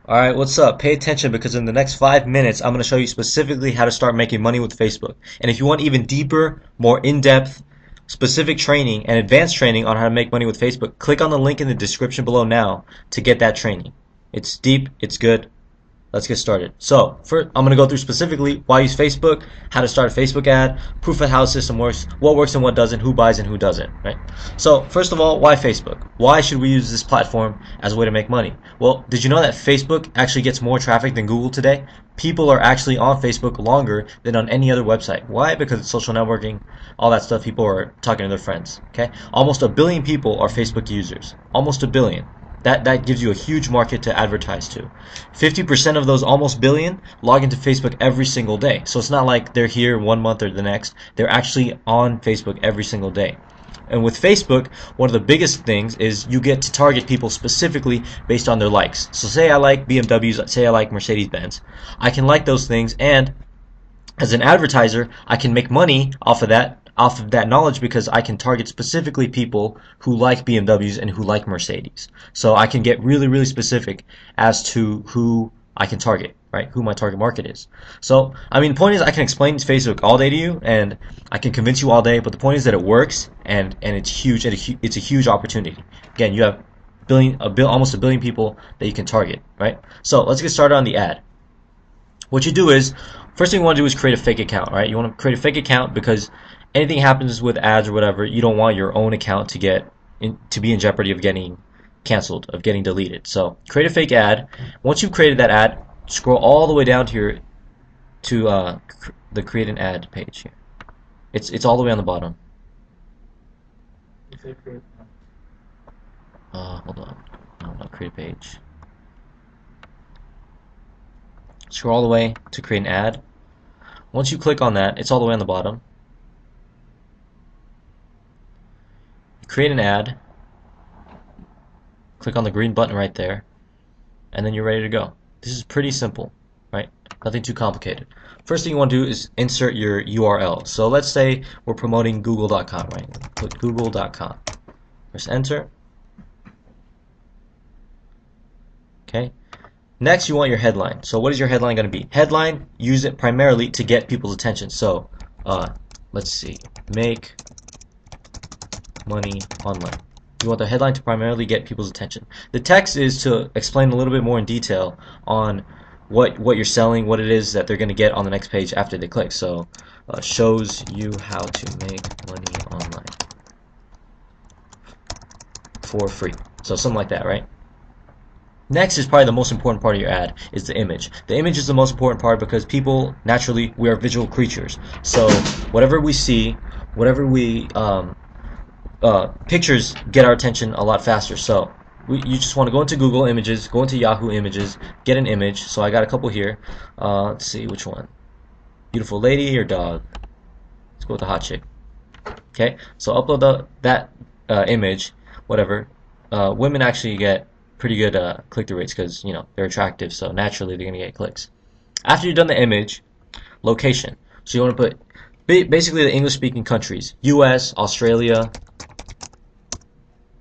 Alright, what's up? Pay attention because in the next 5 minutes, I'm going to show you specifically how to start making money with Facebook. And if you want even deeper, more in-depth, specific training and advanced training on how to make money with Facebook, click on the link in the description below now to get that training. It's deep, it's good. Let's get started. So, first, I'm going to go through specifically why use Facebook, how to start a Facebook ad, proof of how the system works and what doesn't, who buys and who doesn't, right? So, first of all, why Facebook? Why should we use this platform as a way to make money? Well, did you know that Facebook actually gets more traffic than Google today? People are actually on Facebook longer than on any other website. Why? Because it's social networking, all that stuff. People are talking to their friends, okay? Almost 1 billion people are Facebook users. Almost 1 billion. That gives you a huge market to advertise to. 50% of those almost billion log into Facebook every single day. So it's not like they're here 1 month or the next. They're actually on Facebook every single day. And with Facebook, one of the biggest things is you get to target people specifically based on their likes. So say I like BMWs, say I like Mercedes-Benz. I can like those things, and as an advertiser, I can make money off of that knowledge because I can target specifically people who like BMWs and who like Mercedes. So I can get really, really specific as to who I can target, right? Who my target market is. So, I mean, the point is I can explain Facebook all day to you and I can convince you all day, but the point is that it works and it's huge. It's a huge opportunity. Again, you have almost 1 billion people that you can target, right? So let's get started on the ad. What you do is, first thing you want to do is create a fake account, right? You want to create a fake account because anything happens with ads or whatever, you don't want your own account to be in jeopardy of getting canceled, of getting deleted. So create a fake ad. Once you've created that ad, scroll all the way down to the create an ad page here. It's all the way on the bottom. Hold on. No, create a page. Scroll all the way to create an ad. Once you click on that, it's all the way on the bottom. Create an ad, click on the green button right there, and then you're ready to go. This is pretty simple, right? Nothing too complicated. First thing you want to do is insert your URL. So let's say we're promoting google.com, right? Put google.com. Press enter. Okay. Next, you want your headline. So what is your headline going to be? Headline, use it primarily to get people's attention. So let's see, make money online. You want the headline to primarily get people's attention. The text is to explain a little bit more in detail on what you're selling, what it is that they're going to get on the next page after they click. So shows you how to make money online for free. So something like that, right? Next is probably the most important part of your ad, is the image. The image is the most important part because people, naturally, we are visual creatures. So whatever we see, whatever we pictures get our attention a lot faster. So you just want to go into Google Images, go into Yahoo Images, get an image. So I got a couple here. Let's see which one. Beautiful lady or dog? Let's go with the hot chick. Okay, so upload that image, whatever. Women actually get pretty good click-through rates because, you know, they're attractive, so naturally they're going to get clicks. After you've done the image, location. So you want to put basically the English-speaking countries: US, Australia,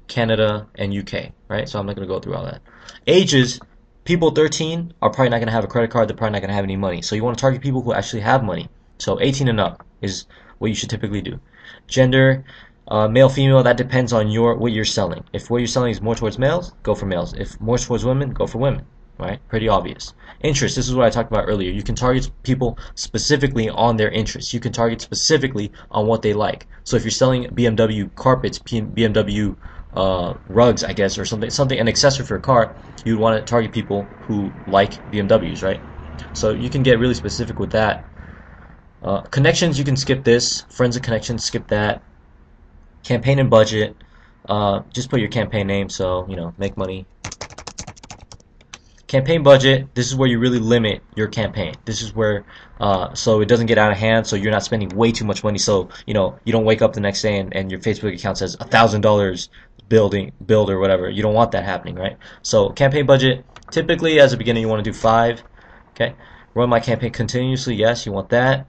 Canada, and UK, right? So I'm not going to go through all that. Ages, people 13 are probably not going to have a credit card. They're probably not going to have any money. So you want to target people who actually have money. So 18 and up is what you should typically do. Gender, male, female, that depends on what you're selling. If what you're selling is more towards males, go for males. If more towards women, go for women, right? Pretty obvious. Interest, this is what I talked about earlier. You can target people specifically on their interests. You can target specifically on what they like. So if you're selling BMW carpets, BMW rugs, I guess, or something, an accessory for a car, you'd want to target people who like BMWs, right? So you can get really specific with that. Connections, you can skip this. Friends and connections, skip that. Campaign and budget, just put your campaign name, so, you know, make money. Campaign budget, this is where you really limit your campaign. This is where, so it doesn't get out of hand, so you're not spending way too much money, so, you know, you don't wake up the next day and your Facebook account says $1,000 build or whatever. You don't want that happening, right? So campaign budget, typically as a beginner you want to do 5, okay? Run my campaign continuously, yes, you want that.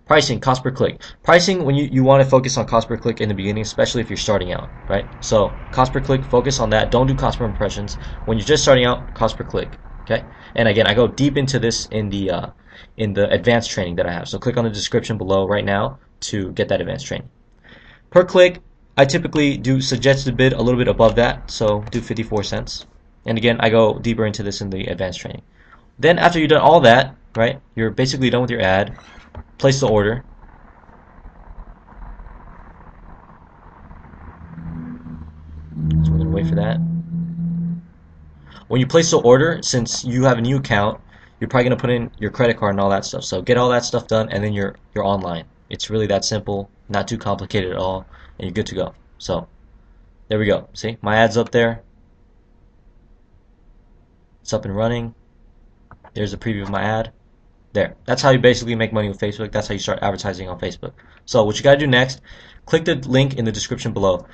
Pricing, cost per click. Pricing, when you want to focus on cost per click in the beginning, especially if you're starting out, right? So cost per click, focus on that. Don't do cost per impressions. When you're just starting out, cost per click. Okay, and again, I go deep into this in the advanced training that I have. So click on the description below right now to get that advanced training. Per click, I typically do suggested bid a little bit above that, so do 54 cents. And again, I go deeper into this in the advanced training. Then after you've done all that, right, you're basically done with your ad. Place the order. So we're gonna wait for that. When you place the order, since you have a new account, you're probably gonna put in your credit card and all that stuff. So get all that stuff done, and then you're online. It's really that simple, not too complicated at all, and you're good to go. So there we go. See, my ad's up there. It's up and running. There's a preview of my ad. There. That's how you basically make money with Facebook. That's how you start advertising on Facebook. So what you gotta do next, click the link in the description below.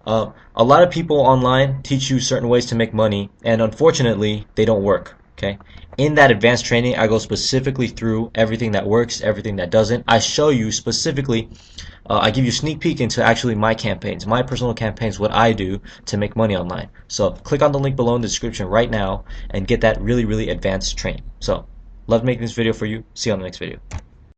A lot of people online teach you certain ways to make money, and unfortunately, they don't work. Okay. In that advanced training, I go specifically through everything that works, everything that doesn't. I show you specifically. I give you a sneak peek into actually my campaigns, my personal campaigns, what I do to make money online. So click on the link below in the description right now and get that really, really advanced training. So, love making this video for you. See you on the next video.